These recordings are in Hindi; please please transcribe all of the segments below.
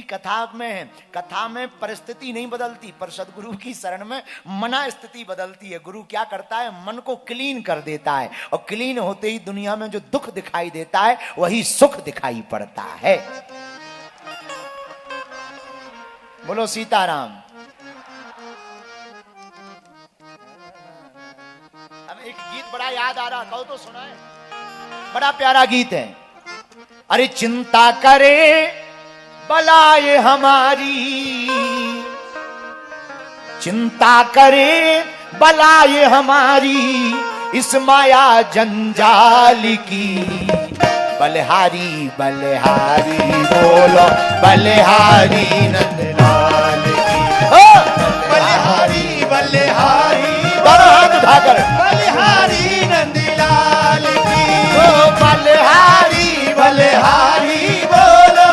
कथा में है, कथा में परिस्थिति नहीं बदलती, पर सदगुरु की शरण में मना स्थिति बदलती है। गुरु क्या करता है, मन को क्लीन कर देता है, और क्लीन होते ही दुनिया में जो दुख दिखाई देता है वही सुख दिखाई पड़ता है। बोलो सीताराम। अब एक गीत बड़ा याद आ रहा, कहो तो सुनाए, बड़ा प्यारा गीत है। अरे चिंता करे बलाए हमारी, चिंता करे बलाए हमारी, इस माया जंजाल की। बलिहारी बलिहारी बोलो, बलिहारी नंदलाल की। बलिहारी बलिहारी दोनों हाथ उठाकर, बलिहारी नंदलाल की। बलिहारी बलिहारी बोलो,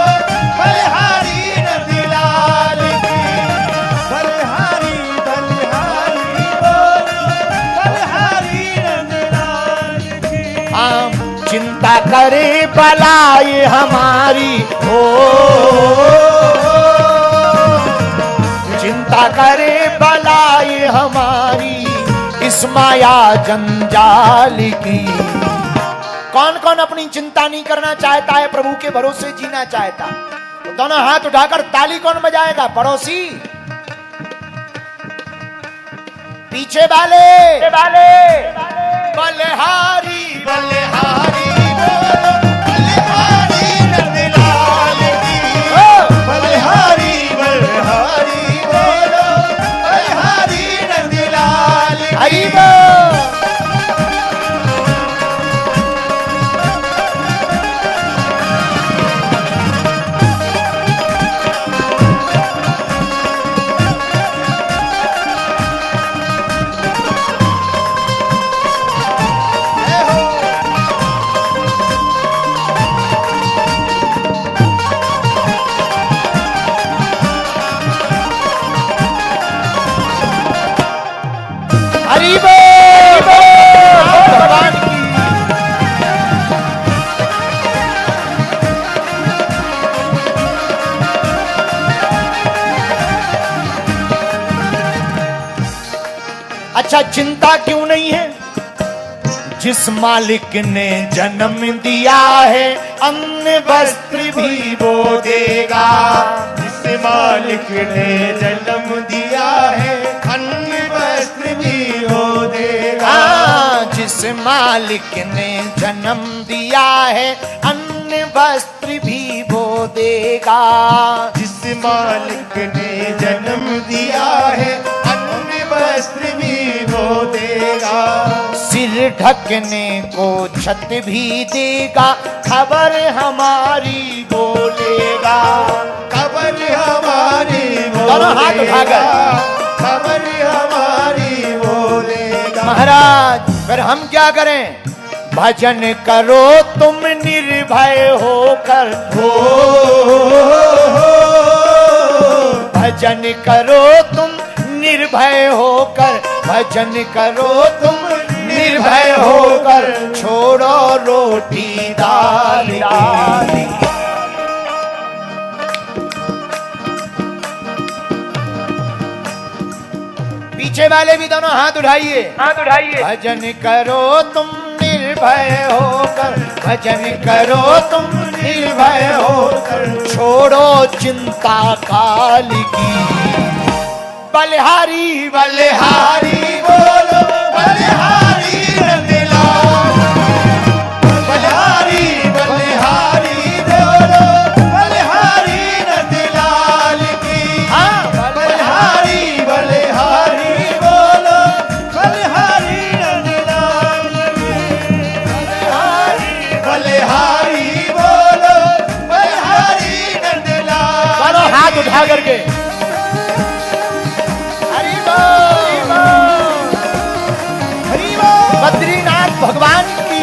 बलिहारी नंदलाल की। बलिहारी बलिहारी बोलो, बलिहारी नंदलाल की। हम चिंता करे बलाए हमारी, हो चिंता करे बलाए हमारी, इस माया जंजाल की। कौन कौन अपनी चिंता नहीं करना चाहता है, प्रभु के भरोसे जीना चाहता? तो दोनों हाथ उठाकर ताली कौन बजाएगा? पड़ोसी, पीछे वाले, बलिहारी बलिहारी बोलो, बलिहारी नंदलाल की। बलिहारी बलिहारी बोलो, बलिहारी नंदलाल की। हरि बोल। हरि बोल, भगवान की। अच्छा, चिंता क्यों नहीं है? जिस मालिक ने जन्म दिया है, अन्न वस्त्र भी वो देगा। जिस मालिक ने जन्म दिया है, अन्न वस्त्र भी वो देगा। जिस मालिक ने जन्म दिया है, अन्न वस्त्र भी वो देगा। जिस मालिक ने जन्म दिया है, अन्न वस्त्र भी वो देगा। सिर ढकने को छत भी देगा, खबर हमारी बोलेगा। खबर हमारी दोनों हाथ बोलेगा, उठाकर। खबर हमारी बोलेगा। महाराज, फिर हम क्या करें? भजन करो तुम निर्भय होकर, हो भजन करो तुम निर्भय होकर, भजन करो तुम निर्भय होकर, छोड़ो रोटी दाल की। पीछे वाले भी दोनों हाथ उठाइए, भजन करो तुम निर्भय होकर, भजन करो तुम निर्भय होकर, छोड़ो चिंता काल की। बलिहारी बलिहारी बोलो, बलिहारी नंदलाल। बलिहारी बलिहारी बोलो, बलिहारी नंदलाल की। बलिहारी बलिहारी बोलो, बलिहारी नंदलाल की। बलिहारी बोलो, बलिहारी नंदलाल। दोनों हाथ उठा करके बद्रीनाथ भगवान की।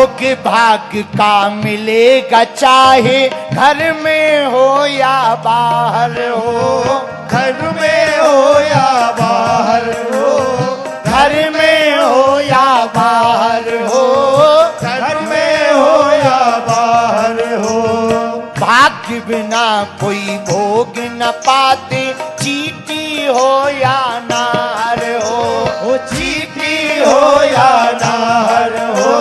भोग भाग्य का मिलेगा, चाहे घर में हो या बाहर हो। घर में हो या बाहर हो, घर में हो या बाहर हो, घर में हो या बाहर हो। भाग्य बिना कोई भोग न पाते, चीटी हो या नार हो। वो चीटी हो या नार हो,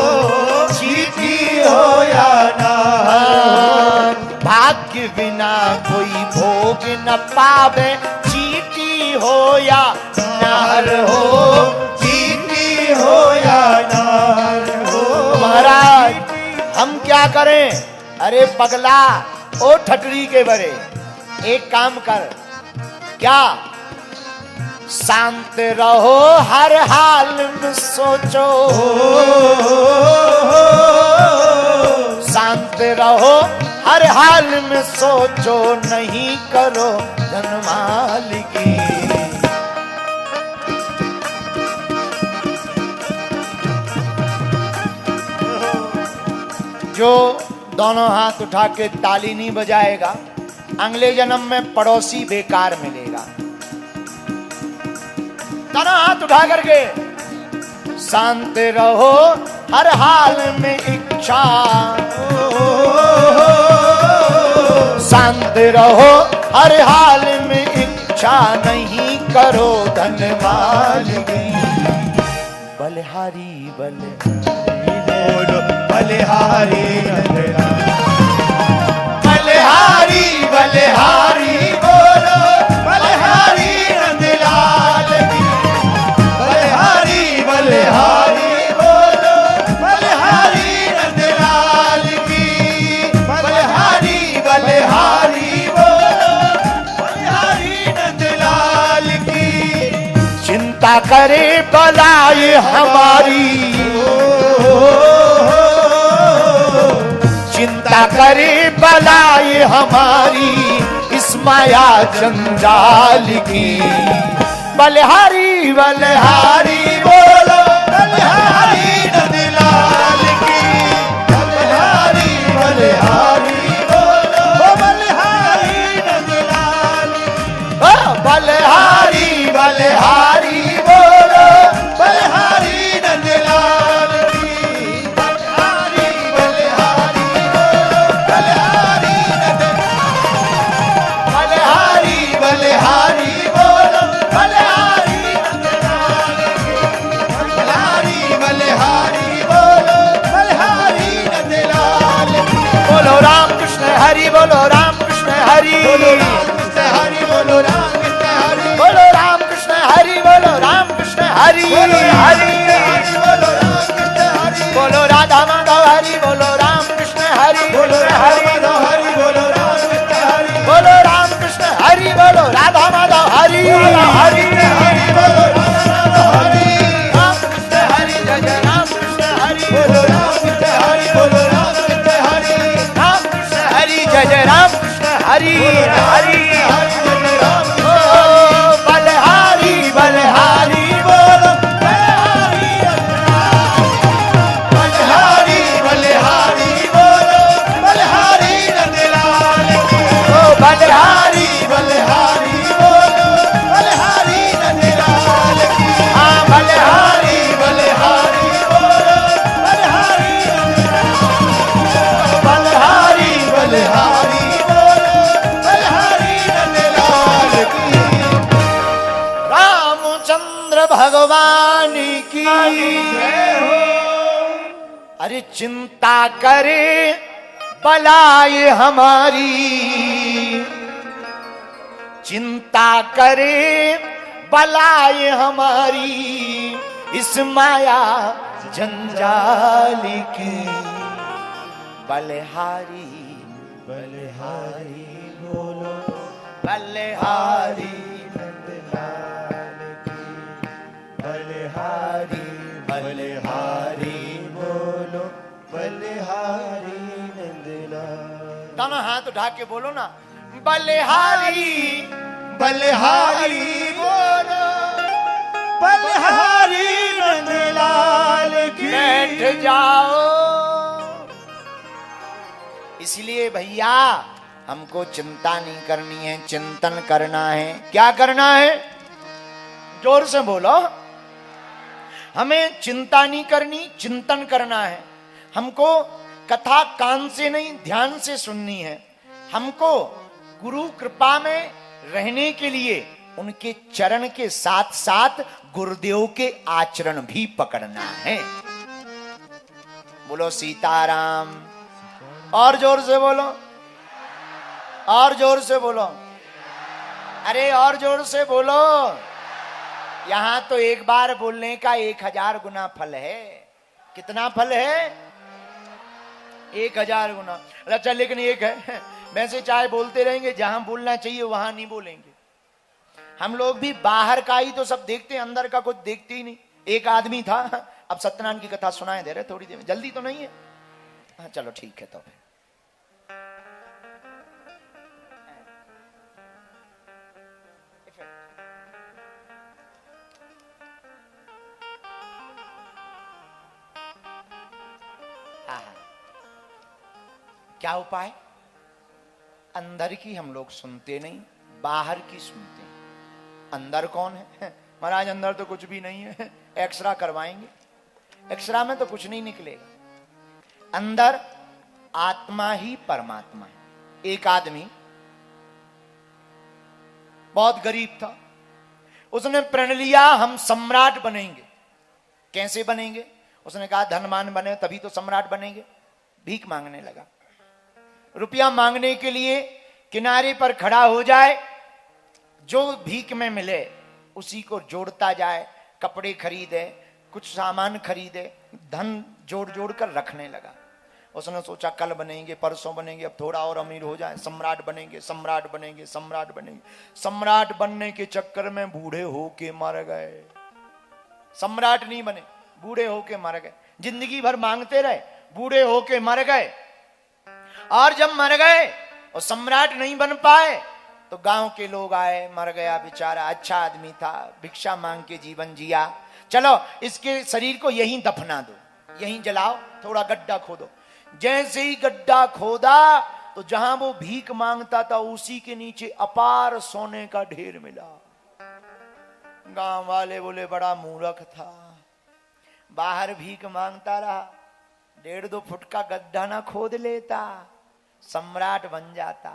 चीटी हो या नार। भाग्य बिना कोई भोग न पावे, चीटी हो या नार हो। चीटी हो या नार हो। महाराज हम क्या करें? अरे पगला, ओ ठटरी के बरे, एक काम कर, क्या शांत रहो हर हाल में सोचो, शांत रहो हर हाल में सोचो, नहीं करो धनमाल की। जो दोनों हाथ उठा के ताली नहीं बजाएगा, अगले जन्म में पड़ोसी बेकार मिलेगा। दोनों हाथ उठा करके शांत रहो हर हाल में इच्छा, शांत रहो हर हाल में इच्छा, नहीं करो धनमाल की। बलिहारी बोलो बलिहारी नंदलाल, बलिहारी बलिहारी बोलो बलिहारी नंदलाल की। बलिहारी बलिहारी बोलो बलिहारी नंदलाल की। बलिहारी बलिहारी बोलो बलिहारी नंदलाल की। चिंता करे बलाए हमारी, चिंता करे बलाए हमारी, इस माया जंजाल की। बलिहारी बलिहारी बोलो बलिहारी नंदलाल की। बलिहारी बलिहारी बोलो बलिहारी नंदलाल की। बलिहारी बलिहारी बोलो बलिहारी नंदलाल की। बलिहारी बलिहारी बोलो बलिहारी नंदलाल। बलिहारी बलिहारी बोलो बलिहारी नंदलाल की। बलिहारी बलिहारी बोलो बलिहारी नंदलाल की। बोलो राम कृष्ण हरि, बोलो राम कृष्ण हरि, बोलो राम कृष्ण हरि, बोलो राम कृष्ण हरि। बोलो राम कृष्ण हरि, बोलो राम कृष्ण हरि बोलो राम हरि। कृष्ण हरि, बोलो राम कृष्ण हरि। बोलो राधा माधव हरि, बोलो राम कृष्ण हरि, बोलो राम माधव हरि, बोलो राम कृष्ण हरि। बोलो राम कृष्ण हरि, बोलो राधा माधव हरि हरि हरि बोलो राम माधव हरि। राम कृष्ण हरि, जय जय राम कृष्ण हरि, बोलो राम कृष्ण हरि, बोलो राम कृष्ण हरि। राम कृष्ण हरि, जय जय राम कृष्ण हरि हरि। बलिहारी बलिहारी बोलो बलिहारी नंदलाल। बलिहारी बलिहारी बोलो बलिहारी नंदलाल की। बलिहारी बलिहारी बोलो बलिहारी नंदलाल की। हाँ बलिहारी बलिहारी बोलो बलिहारी नंदलाल। बलिहारी बलिहारी बोलो बलिहारी नंदलाल की। रामचंद्र भगवान की। जय हो। अरे चिंता करे बलाए हमारी, चिंता करे बलाए हमारी, इस माया जंजाल की। बलिहारी बलिहारी बोलो बलिहारी नंदलाल की। बलिहारी बलिहारी बोलो बलिहारी नंदलाल। दोनों हाथ उठा के बोलो ना, बलिहारी बलिहारी बोलो बलिहारी नंदलाल की। बैठ जाओ इसलिए भैया हमको चिंता नहीं करनी है, चिंतन करना है। क्या करना है? जोर से बोलो। हमें चिंता नहीं करनी, चिंतन करना है। हमको कथा कान से नहीं ध्यान से सुननी है। हमको गुरु कृपा में रहने के लिए उनके चरण के साथ साथ गुरुदेव के आचरण भी पकड़ना है। बोलो सीताराम। और जोर से बोलो, और जोर से बोलो, अरे और जोर से बोलो। यहां तो एक बार बोलने का 1000 गुना फल है। कितना फल है? 1000 गुना। अच्छा, लेकिन एक है, वैसे चाहे बोलते रहेंगे, जहां बोलना चाहिए वहां नहीं बोलेंगे। हम लोग भी बाहर का ही तो सब देखते हैं, अंदर का कुछ देखते ही नहीं। एक आदमी था, अब सत्यनारायण की कथा सुनाए दे रहे थोड़ी देर में, जल्दी तो नहीं है? हाँ चलो ठीक है। तो फिर क्या उपाय? अंदर की हम लोग सुनते नहीं, बाहर की सुनते हैं। अंदर कौन है? महाराज अंदर तो कुछ भी नहीं है, एक्सरा करवाएंगे, एक्सरा में तो कुछ नहीं निकलेगा। अंदर आत्मा ही परमात्मा है। एक आदमी बहुत गरीब था, उसने प्रण लिया हम सम्राट बनेंगे। कैसे बनेंगे? उसने कहा धनवान बने तभी तो सम्राट बनेंगे। भीख मांगने लगा। रुपया मांगने के लिए किनारे पर खड़ा हो जाए, जो भीख में मिले उसी को जोड़ता जाए, कपड़े खरीदे, कुछ सामान खरीदे, धन जोड़ जोड़ कर रखने लगा। उसने सोचा कल बनेंगे, परसों बनेंगे, अब थोड़ा और अमीर हो जाए, सम्राट बनेंगे, सम्राट बनेंगे, सम्राट बनेंगे। सम्राट बनने के चक्कर में बूढ़े होके मर गए। सम्राट नहीं बने, बूढ़े होके मर गए। जिंदगी भर मांगते रहे, बूढ़े होके मर गए। और जब मर गए और सम्राट नहीं बन पाए तो गांव के लोग आए, मर गया बेचारा, अच्छा आदमी था, भिक्षा मांग के जीवन जिया, चलो इसके शरीर को यहीं दफना दो, यहीं जलाओ, थोड़ा गड्ढा खोदो। जैसे ही गड्ढा खोदा तो जहां वो भीख मांगता था उसी के नीचे अपार सोने का ढेर मिला। गांव वाले बोले बड़ा मूर्ख था, बाहर भीख मांगता रहा, 1.5-2 फुट का गड्ढा ना खोद लेता, सम्राट बन जाता।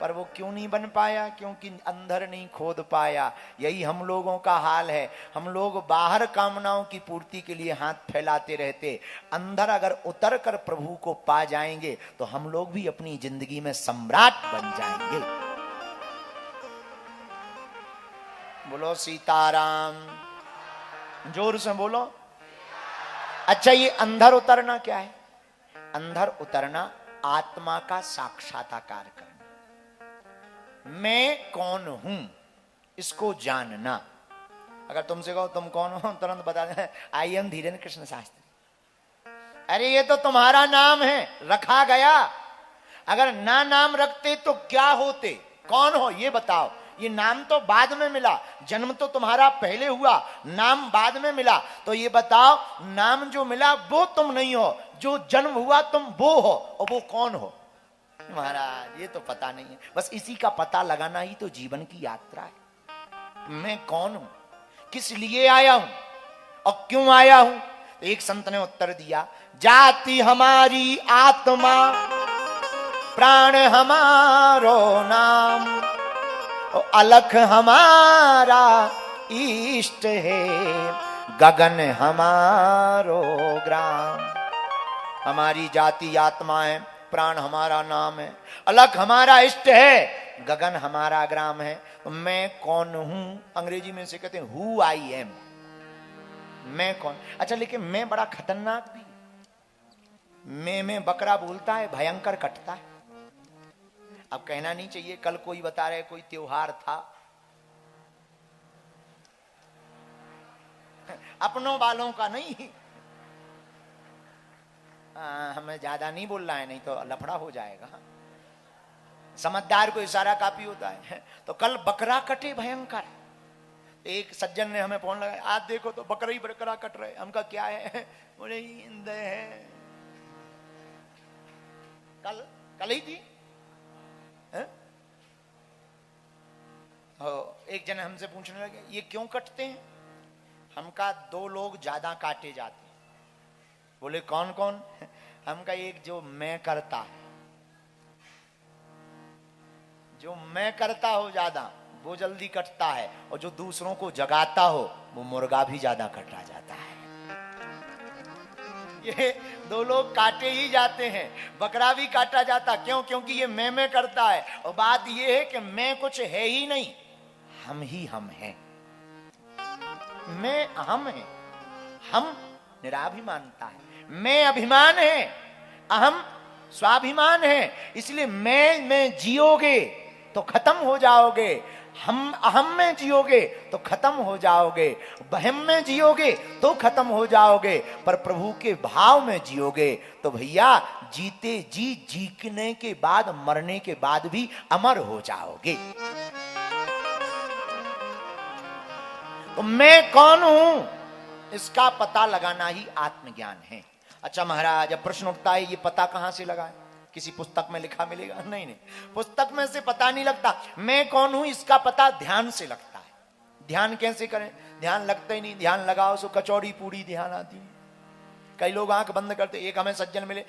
पर वो क्यों नहीं बन पाया? क्योंकि अंदर नहीं खोद पाया। यही हम लोगों का हाल है। हम लोग बाहर कामनाओं की पूर्ति के लिए हाथ फैलाते रहते, अंदर अगर उतर कर प्रभु को पा जाएंगे तो हम लोग भी अपनी जिंदगी में सम्राट बन जाएंगे। बोलो सीताराम। जोर से बोलो। अच्छा, ये अंदर उतरना क्या है? अंदर उतरना आत्मा का साक्षात्कार करना। मैं कौन हूं इसको जानना। अगर तुमसे कहो तुम कौन हो, तुरंत बता दें आई एम धीरेन्द्र कृष्ण शास्त्री। अरे ये तो तुम्हारा नाम है, रखा गया। अगर ना नाम रखते तो क्या होते? कौन हो ये बताओ। ये नाम तो बाद में मिला, जन्म तो तुम्हारा पहले हुआ, नाम बाद में मिला। तो ये बताओ, नाम जो मिला वो तुम नहीं हो, जो जन्म हुआ तुम वो हो, और वो कौन हो? महाराज ये तो पता नहीं है। बस इसी का पता लगाना ही तो जीवन की यात्रा है। मैं कौन हूं, किस लिए आया हूं और क्यों आया हूं? तो एक संत ने उत्तर दिया, जाति हमारी आत्मा, प्राण हमारो नाम, अलख हमारा इष्ट है, गगन हमारो ग्राम। हमारी जाति आत्मा है, प्राण हमारा नाम है, अलख हमारा इष्ट है, गगन हमारा ग्राम है। तो मैं कौन हूं? अंग्रेजी में से कहते हैं हु आई एम। मैं कौन? अच्छा, लेकिन मैं बड़ा खतरनाक भी। मैं बकरा बोलता है, भयंकर कटता है। अब कहना नहीं चाहिए, कल कोई बता रहे कोई त्योहार था, अपनों वालों का नहीं, हमें ज्यादा नहीं बोलना है, नहीं तो लफड़ा हो जाएगा। समझदार को इशारा काफी होता है। तो कल बकरा कटे भयंकर। एक सज्जन ने हमें फोन लगाया, आज देखो तो बकरा ही बकरा कट रहे। हमका क्या है? बोले ईंद है। कल कल ही थी। एक जन हमसे पूछने लगे ये क्यों कटते हैं? हम कहा 2 लोग ज्यादा काटे जाते हैं। बोले कौन कौन? हम कहा एक जो मैं करता है, जो मैं करता हो ज्यादा वो जल्दी कटता है, और जो दूसरों को जगाता हो वो मुर्गा भी ज्यादा कटा जाता है। ये 2 लोग काटे ही जाते हैं, बकरा भी काटा जाता। क्यों? क्योंकि ये मैं करता है। और बात ये है कि मैं कुछ है ही नहीं, हम ही हम हैं। मैं हम है, हम निराभिमानता है, मैं अभिमान है, अहम स्वाभिमान है। इसलिए मैं में जियोगे तो खत्म हो जाओगे, हम अहम में जियोगे तो खत्म हो जाओगे, बहम में जियोगे तो खत्म हो जाओगे, पर प्रभु के भाव में जियोगे तो भैया जीते जी जीने के बाद, मरने के बाद भी अमर हो जाओगे। तो मैं कौन हूं इसका पता लगाना ही आत्मज्ञान है। अच्छा महाराज, अब प्रश्न उठता है ये पता कहां से लगाएं? किसी पुस्तक में लिखा मिलेगा? नहीं, पुस्तक में से पता नहीं लगता। मैं कौन हूं इसका पता ध्यान से लगता है। ध्यान कैसे करें? ध्यान लगता ही नहीं। ध्यान लगाओ सो कचौड़ी पूड़ी ध्यान आती है। कई लोग आंख बंद करते। एक हमें सज्जन मिले,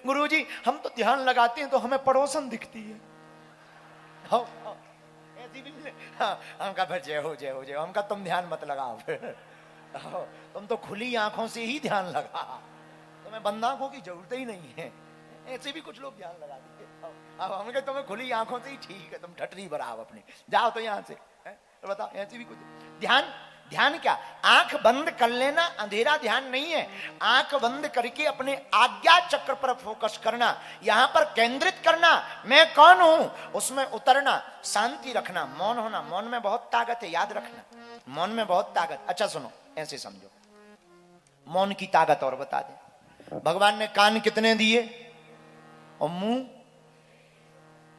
गुरुजी हम तो ध्यान लगाते हैं तो हमें पड़ोसन दिखती है। ऐसी भी मिले। हाँ, हम कहा फिर जय हो जय हो जय हो। हम कहा तुम ध्यान मत लगाओ फिर, तुम तो खुली आंखों से ही ध्यान लगा, तुम्हें बंद आंखों की जरूरत ही नहीं है। ऐसे भी कुछ लोग ध्यान लगा देते। अब हम कहे तुम्हें खुली आंखों से ही ठीक है, तुम ठटरी भराओ अपनी, जाओ तो यहां से। तो बताओ, ऐसे भी कुछ ध्यान। ध्यान क्या? आंख बंद कर लेना अंधेरा ध्यान नहीं है। आंख बंद करके अपने आज्ञा चक्र पर फोकस करना, यहां पर केंद्रित करना, मैं कौन हूं उसमें उतरना, शांति रखना, मौन होना। मौन में बहुत ताकत है, याद रखना, मौन में बहुत ताकत। अच्छा सुनो, ऐसे समझो, मौन की ताकत और बता दे। भगवान ने कान कितने दिए और मुंह?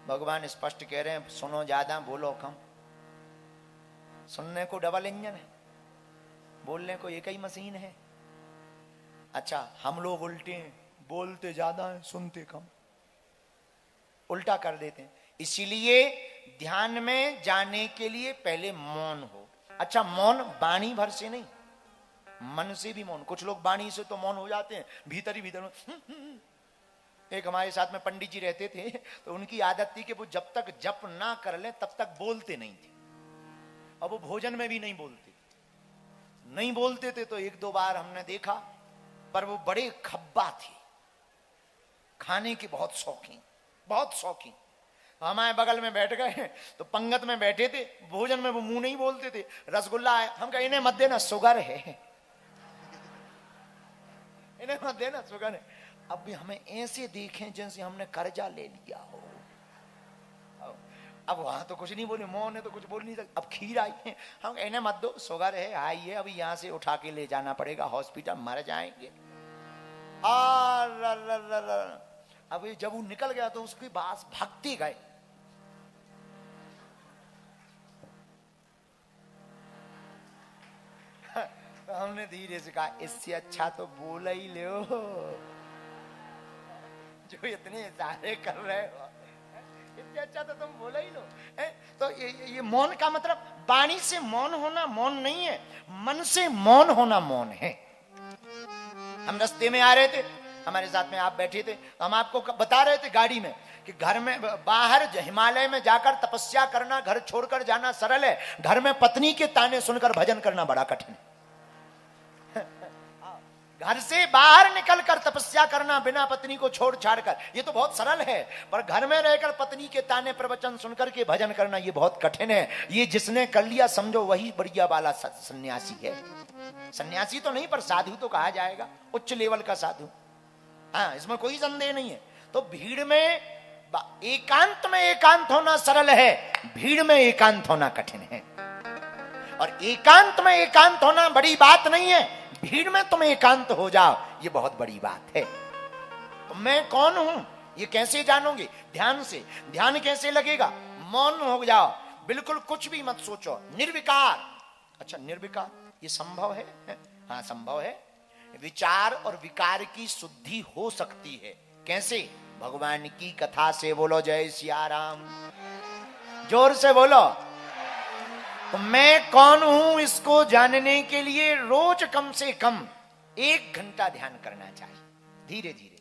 भगवान स्पष्ट कह रहे हैं सुनो ज्यादा, बोलो कम। सुनने को डबल इंजन है, बोलने को एक ही मशीन है। अच्छा, हम लोग उल्टे हैं, बोलते ज्यादा हैं, सुनते कम, उल्टा कर देते हैं। इसीलिए ध्यान में जाने के लिए पहले मौन हो। अच्छा, मौन वाणी भर से नहीं, मन से भी मौन। कुछ लोग वाणी से तो मौन हो जाते हैं, भीतर ही भीतर। एक हमारे साथ में पंडित जी रहते थे, तो उनकी आदत थी कि वो जब तक जप ना कर ले तब तक बोलते नहीं थे। अब वो भोजन में भी नहीं बोलते थे। तो 1-2 बार हमने देखा, पर वो बड़े खब्बा थे, खाने के बहुत शौकीन। हमारे बगल में बैठ गए तो पंगत में बैठे थे, भोजन में वो मुंह नहीं बोलते थे। रसगुल्ला है, हम कहे इन्हें मत देना, शुगर है, इन्हें मत देना, शुगर है। अब भी हमें ऐसे देखें जैसे हमने कर्जा ले लिया हो। अब वहां तो कुछ नहीं बोले, मौन है तो कुछ बोल नहीं सकते। अब खीर आई है, हम इन्हें मत दो, शुगर है, हाई है, अभी यहां से उठा के ले जाना पड़ेगा हॉस्पिटल, मर जाएंगे। अब जब वो निकल गया तो उसके पास भागते गए। तो हमने धीरे से कहा इससे अच्छा तो बोला ही लो, जो इतने इशारे कर रहे हो, इससे अच्छा तो तुम बोला ही लो। तो ये मौन का मतलब वाणी से मौन होना मौन नहीं है, मन से मौन होना मौन है। हम रास्ते में आ रहे थे, हमारे साथ में आप बैठे थे, हम आपको बता रहे थे गाड़ी में कि घर में बाहर हिमालय में जाकर तपस्या करना, घर छोड़कर जाना सरल है, घर में पत्नी के ताने सुनकर भजन करना बड़ा कठिन है। घर से बाहर निकलकर तपस्या करना बिना पत्नी को छोड़ छाड़ कर, ये तो बहुत सरल है, पर घर में रहकर पत्नी के ताने प्रवचन सुनकर के भजन करना ये बहुत कठिन है। ये जिसने कर लिया समझो वही बढ़िया वाला सन्यासी है। सन्यासी तो नहीं, पर साधु तो कहा जाएगा, उच्च लेवल का साधु। हाँ, इसमें कोई संदेह नहीं है। तो भीड़ में एकांत होना सरल है, भीड़ में एकांत होना कठिन है। और एकांत में एकांत होना बड़ी बात नहीं है, भीड़ में तुम एकांत हो जाओ ये बहुत बड़ी बात है। तो मैं कौन हूं ये कैसे जानोगे? ध्यान से। ध्यान कैसे लगेगा? मौन हो जाओ, बिल्कुल कुछ भी मत सोचो, निर्विकार। अच्छा, निर्विकार ये संभव है? हाँ संभव है। विचार और विकार की शुद्धि हो सकती है, कैसे? भगवान की कथा से। बोलो जय सिया राम, जोर से बोलो। तो मैं कौन हूं इसको जानने के लिए रोज कम से कम 1 घंटा ध्यान करना चाहिए। धीरे धीरे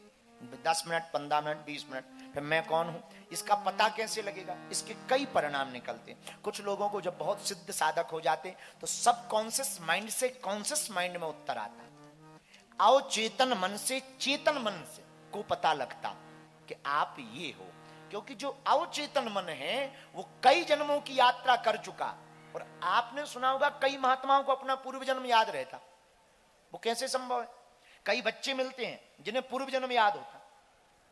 10 मिनट, 15 मिनट, 20 मिनट। फिर मैं कौन हूं इसका पता कैसे लगेगा? इसके कई परिणाम निकलते हैं। कुछ लोगों को जब बहुत सिद्ध साधक हो जाते हैं तो सब कॉन्शियस माइंड से कॉन्शियस माइंड में उत्तर आता है। आओ चेतन मन से चेतन मन से को पता लगता कि आप ये हो। क्योंकि जो अवचेतन मन है वो कई जन्मों की यात्रा कर चुका। और आपने सुना होगा कई महात्माओं को अपना पूर्व जन्म याद रहता। वो कैसे संभव है? कई बच्चे मिलते हैं जिन्हें पूर्व जन्म याद होता।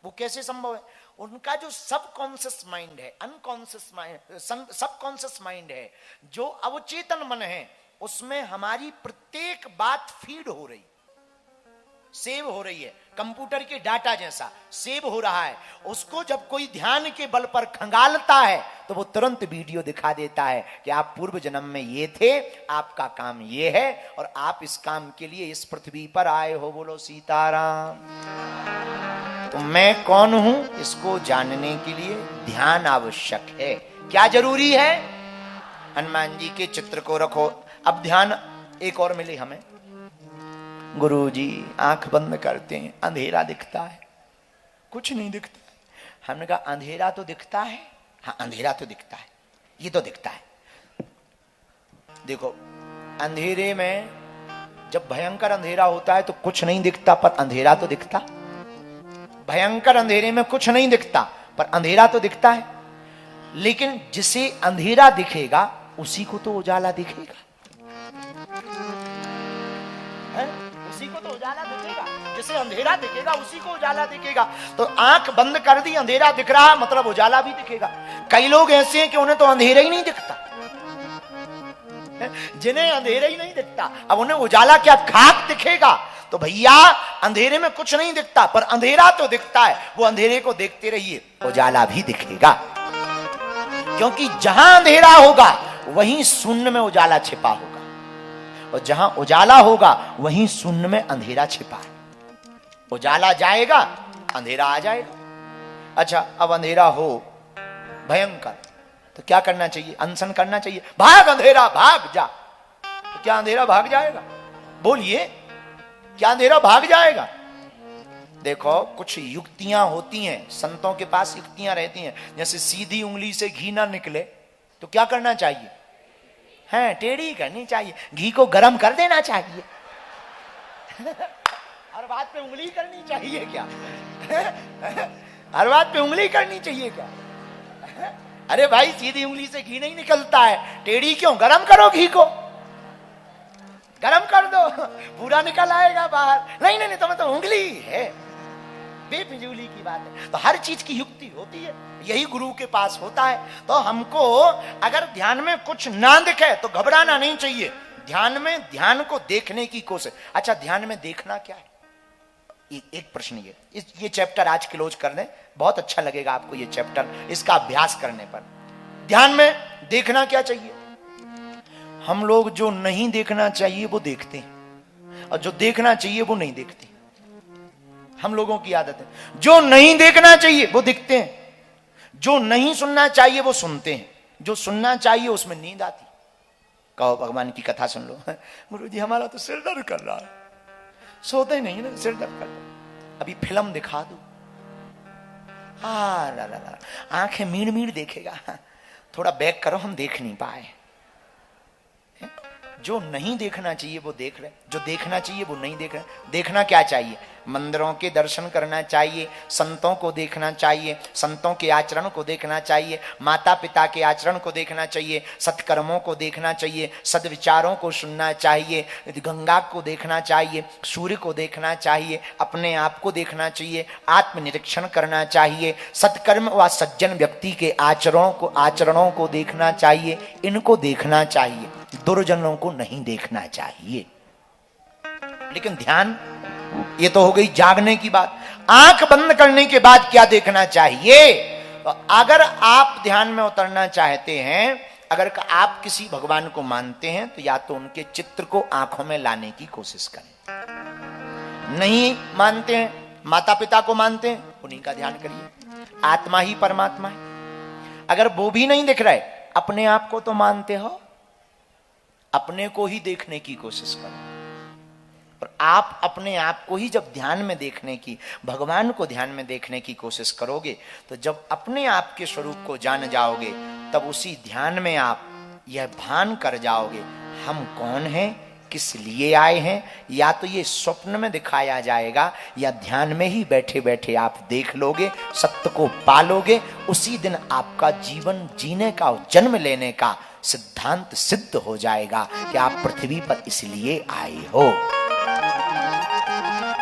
वो कैसे संभव है? उनका जो सबकॉन्शियस माइंड है, अनकॉन्शियस माइंड, सबकॉन्शियस माइंड है, जो अवचेतन मन है, उसमें हमारी प्रत्येक बात फीड हो रही, सेव हो रही है। कंप्यूटर के डाटा जैसा सेव हो रहा है। उसको जब कोई ध्यान के बल पर खंगालता है तो वो तुरंत वीडियो दिखा देता है कि आप पूर्व जन्म में ये थे, आपका काम ये है और आप इस काम के लिए इस पृथ्वी पर आए हो। बोलो सीताराम। तो मैं कौन हूं इसको जानने के लिए ध्यान आवश्यक है। क्या जरूरी है? हनुमान जी के चित्र को रखो। अब ध्यान एक और मिली हमें। गुरुजी आंख बंद करते हैं, अंधेरा दिखता है, कुछ नहीं दिखता। हमने कहा अंधेरा तो दिखता है। हाँ अंधेरा तो दिखता है, ये तो दिखता है। देखो अंधेरे में जब भयंकर अंधेरा होता है तो कुछ नहीं दिखता, पर अंधेरा तो दिखता। भयंकर अंधेरे में कुछ नहीं दिखता पर अंधेरा तो दिखता है। लेकिन जिसे अंधेरा दिखेगा उसी को तो उजाला दिखेगा है? उसी को तो उजाला दिखेगा। जिसे अंधेरा दिखेगा उसी को उजाला दिखेगा। तो आंख बंद कर दी, अंधेरा दिख रहा, मतलब उजाला भी दिखेगा। कई लोग ऐसे हैं कि उन्हें तो अंधेरा ही नहीं दिखता, जिन्हें अंधेरा ही नहीं दिखता, अब उन्हें उजाला क्या खाक दिखेगा? तो भैया अंधेरे में कुछ नहीं दिखता पर अंधेरा तो दिखता है। वो अंधेरे को देखते रहिए, उजाला भी दिखेगा। क्योंकि जहां अंधेरा होगा वहीं शून्य में उजाला छिपा होगा, और जहां उजाला होगा वहीं शून्य में अंधेरा छिपा है। उजाला जाएगा, अंधेरा आ जाएगा। अच्छा अब अंधेरा हो भयंकर तो क्या करना चाहिए? अनशन करना चाहिए। भाग अंधेरा भाग जा। तो क्या अंधेरा भाग जाएगा? बोलिए, क्या अंधेरा भाग जाएगा? देखो कुछ युक्तियां होती हैं, संतों के पास युक्तियां रहती हैं। जैसे सीधी उंगली से घी ना निकले तो क्या करना चाहिए? है टेढ़ी करनी चाहिए। घी को गर्म कर देना चाहिए। हर बात पे उंगली करनी चाहिए क्या? हर बात पे उंगली करनी चाहिए क्या? अरे भाई सीधी उंगली से घी नहीं निकलता है, टेढ़ी क्यों? गरम करो घी को, गरम कर दो, पूरा निकल आएगा बाहर। नहीं नहीं नहीं, तुम्हें तो उंगली है। बेफिजूली की बात है। तो हर चीज की युक्ति होती है, यही गुरु के पास होता है। तो हमको अगर ध्यान में कुछ ना दिखे तो घबराना नहीं चाहिए। ध्यान में ध्यान को देखने की कोशिश। अच्छा ध्यान में देखना क्या है? एक प्रश्न ये चैप्टर आज क्लोज कर दें, बहुत अच्छा लगेगा आपको ये चैप्टर, इसका अभ्यास करने पर। ध्यान में देखना क्या चाहिए? हम लोग जो नहीं देखना चाहिए वो देखते हैं, और जो देखना चाहिए वो नहीं देखते। हम लोगों की आदत है, जो नहीं देखना चाहिए वो दिखते हैं, जो नहीं सुनना चाहिए वो सुनते हैं, जो सुनना चाहिए उसमें नींद आती। कहो भगवान की कथा सुन लो। गुरु जी हमारा तो सिर दर्द कर रहा है, सोते ही नहीं ना, सिर दर्द कर रहा। अभी फिल्म दिखा दो, आंखें मीड़ मीड़ देखेगा। थोड़ा बैक करो, हम देख नहीं पाए। जो नहीं देखना चाहिए वो देख रहे, जो देखना चाहिए वो नहीं देख रहे। देखना क्या चाहिए? मंदिरों के दर्शन करना चाहिए, संतों को देखना चाहिए, संतों के आचरण को देखना चाहिए, माता पिता के आचरण को देखना चाहिए, सत्कर्मों को देखना चाहिए, सद्विचारों को सुनना चाहिए, गंगा को देखना चाहिए, सूर्य को देखना चाहिए, अपने आप को देखना चाहिए, आत्मनिरीक्षण करना चाहिए, सत्कर्म व सज्जन व्यक्ति के आचरणों को देखना चाहिए। इनको देखना चाहिए, दुर्जनों को नहीं देखना चाहिए। लेकिन ध्यान, ये तो हो गई जागने की बात। आंख बंद करने के बाद क्या देखना चाहिए? तो अगर आप ध्यान में उतरना चाहते हैं, अगर आप किसी भगवान को मानते हैं तो या तो उनके चित्र को आंखों में लाने की कोशिश करें। नहीं मानते हैं माता पिता को मानते हैं, उन्हीं का ध्यान करिए। आत्मा ही परमात्मा है। अगर वो भी नहीं दिख रहा है, अपने आप को तो मानते हो, अपने को ही देखने की कोशिश करो। और आप अपने आप को ही जब ध्यान में देखने की, भगवान को ध्यान में देखने की कोशिश करोगे, तो जब अपने आप के स्वरूप को जान जाओगे, तब उसी ध्यान में आप यह भान कर जाओगे, हम कौन हैं, किस लिए आए हैं। या तो ये स्वप्न में दिखाया जाएगा, या ध्यान में ही बैठे बैठे आप देख लोगे, सत्य को पालोगे। उसी दिन आपका जीवन जीने का और जन्म लेने का सिद्धांत सिद्ध हो जाएगा कि आप पृथ्वी पर इसलिए आए हो।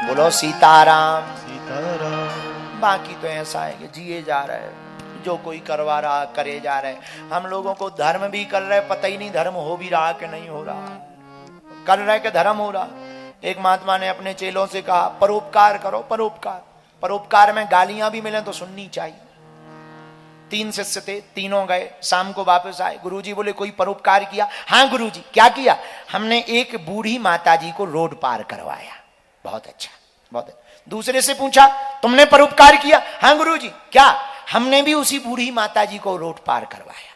बोलो सीताराम। सीताराम। बाकी तो ऐसा है कि जिए जा रहे हैं, जो कोई करवा रहा करे जा रहे। हम लोगों को धर्म भी कर रहे, पता ही नहीं धर्म हो भी रहा कि नहीं हो रहा, कर रहे कि धर्म हो रहा। एक महात्मा ने अपने चेलों से कहा, परोपकार करो, परोपकार। परोपकार में गालियां भी मिले तो सुननी चाहिए। 3 शिष्य थे, तीनों गए, शाम को वापस आए। गुरुजी बोले कोई परोपकार किया? हाँ गुरुजी। क्या किया? हमने एक बूढ़ी माताजी को रोड पार करवाया। बहुत अच्छा, बहुत अच्छा। दूसरे से पूछा, तुमने परोपकार किया? हाँ गुरुजी। क्या? हमने भी उसी बूढ़ी माताजी को रोड पार करवाया।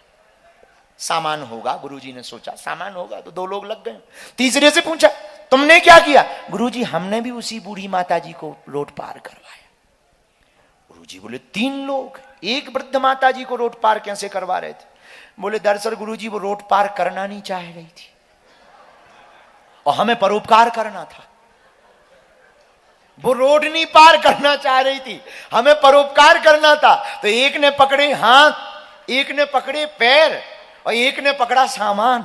सामान होगा, गुरुजी ने सोचा सामान होगा, तो 2 लोग लग गए। तीसरे से पूछा, तुमने क्या किया? गुरुजी हमने भी उसी बूढ़ी माताजी को रोड पार करवाया। गुरुजी बोले 3 लोग एक वृद्ध माताजी को रोड पार कैसे करवा रहे थे? बोले दरअसल गुरुजी वो रोड पार करना नहीं चाह रही थी और हमें परोपकार करना था। वो रोड नहीं पार करना चाह रही थी, हमें परोपकार करना था। तो एक ने पकड़े हाथ, एक ने पकड़े पैर और एक ने पकड़ा सामान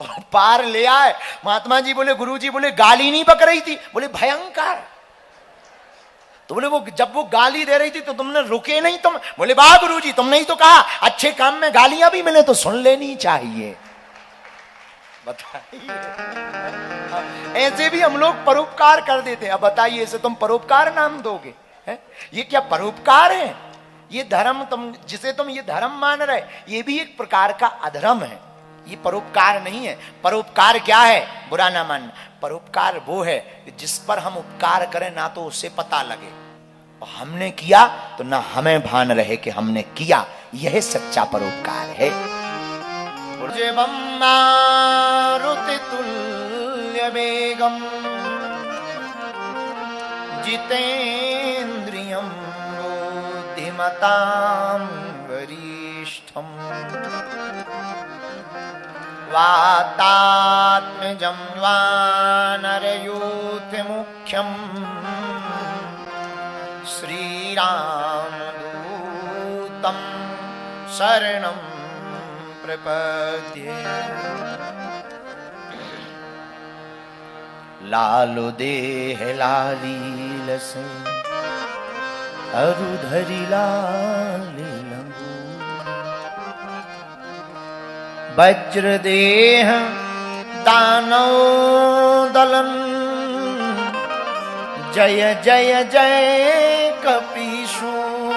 और पार ले आए। महात्मा जी बोले, गुरुजी बोले गाली नहीं पकड़ रही थी? बोले भयंकर। तो बोले वो जब वो गाली दे रही थी तो तुमने रुके नहीं? तुम बोले वाह गुरुजी, तुमने ही तो कहा अच्छे काम में गालियां भी मिले तो सुन लेनी चाहिए। बताइए, ऐसे भी हम लोग परोपकार कर देते हैं। अब बताइए, इसे तुम परोपकार नाम दोगे? है ये क्या परोपकार है? ये धर्म, तुम जिसे तुम ये धर्म मान रहे, ये भी एक प्रकार का अधर्म है। ये परोपकार नहीं है। परोपकार क्या है? बुरा ना मानना। परोपकार वो है जिस पर हम उपकार करें ना तो उससे पता लगे, और हमने किया तो ना हमें भान रहे कि हमने किया। यह सच्चा परोपकार है। मारुति तुल्य वेगम जितेन्द्रियं बुद्धिमतां वरिष्ठम वातात्मजं वानरयूथमुख्यं श्रीरामदूतं शरणं प्रपद्ये। लालो देह लालील से अरुधरि लाली लंबू वज्र देह दानव दलन जय जय जय कपीशूर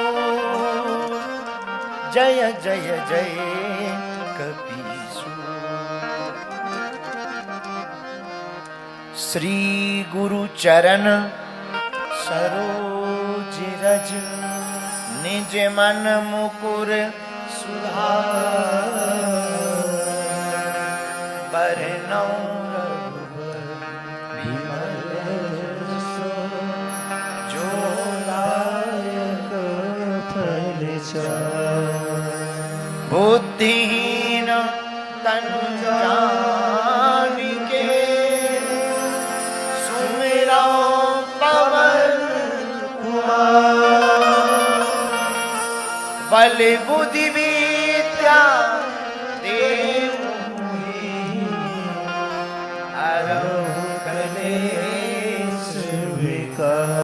जय जय जय कपीशूर। श्री गुरु चरण सरोज रज निज मन मुकुर सुधार बरनौ रघुबर विमल जो लायक फल बुद्धिहीन तनु जानिके सुमिरो पवन कुमार। बल बुद्धि विद्या देव